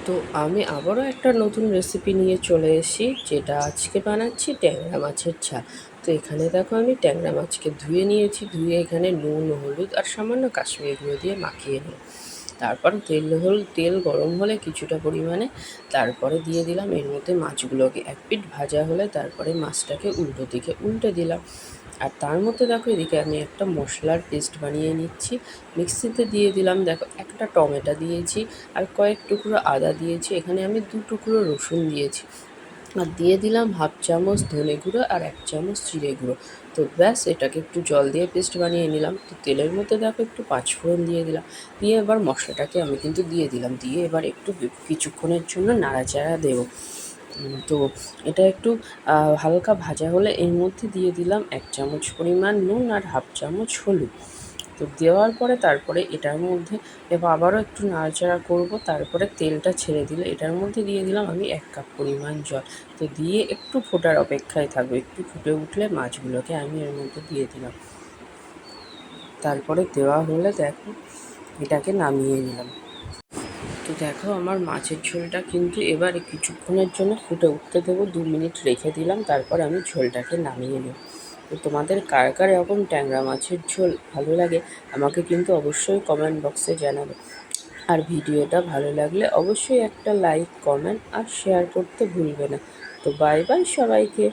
তো আমি আবারও একটা নতুন রেসিপি নিয়ে চলে এসেছি, যেটা আজকে বানাচ্ছি ট্যাংরা মাছের ঝাল। তো এখানে দেখো আমি ট্যাংরা মাছকে ধুয়ে নিয়েছি, ধুয়ে এখানে নুন, হলুদ আর সামান্য কাশ্মীরি গুঁড়ো দিয়ে মাখিয়ে নিই। তারপর তেল গরম হলে কিছুটা পরিমাণে তারপরে দিয়ে দিলাম এর মধ্যে মাছগুলোকে। এক পিঠ ভাজা হলে তারপরে মাছটাকে উল্টো দিকে উল্টে দিলাম। আর তার মধ্যে দেখো এদিকে আমি একটা মশলার পেস্ট বানিয়ে নিচ্ছি। মিক্সিতে দিয়ে দিলাম, দেখো একটা টমেটো দিয়েছি আর কয়েক টুকরো আদা দিয়েছি, এখানে আমি 2 টুকরো রসুন দিয়েছি, আর দিয়ে দিলাম হাফ চামচ ধনে গুঁড়ো আর 1 চামচ জিরে গুঁড়ো। তো ব্যাস, এটাকে একটু জল দিয়ে পেস্ট বানিয়ে নিলাম। তো তেলের মধ্যে দেখো একটু পাঁচফোড়ন দিয়ে দিলাম, দিয়ে এবার মশলাটাকে আমি কিন্তু দিয়ে দিলাম, দিয়ে এবার একটু কিছুক্ষণের জন্য নাড়াচাড়া দেবো। তো এটা একটু হালকা ভাজা হলে এর মধ্যে দিয়ে দিলাম 1 চামচ পরিমাণ নুন আর হাফ চামচ হলুদ। তো দেওয়ার পরে তারপরে এটার মধ্যে এবার আবারও একটু নাড়াচাড়া করব। তারপরে তেলটা ছেড়ে দিলে এটার মধ্যে দিয়ে দিলাম আমি 1 কাপ পরিমাণ জল। তো দিয়ে একটু ফোটার অপেক্ষায় থাকবো, একটু ফুটে উঠলে মাছগুলোকে আমি এর মধ্যে দিয়ে দিলাম। তারপরে দেওয়া হলে দেখো এটাকে নামিয়ে নিলাম। তো দেখো আমার মাছের ঝোলটা কিন্তু এবার কিছুক্ষণের জন্য ফুটে উঠতে দেবো, 2 মিনিট রেখে দিলাম, তারপর আমি ঝোলটাকে নামিয়ে নেব। তো তোমাদের কার কার এরকম ট্যাংরা মাছের ঝোল ভালো লাগে আমাকে কিন্তু অবশ্যই কমেন্ট বক্সে জানাবে। আর ভিডিওটা ভালো লাগলে অবশ্যই একটা লাইক, কমেন্ট আর শেয়ার করতে ভুলবে না। তো বাই বাই সবাইকে।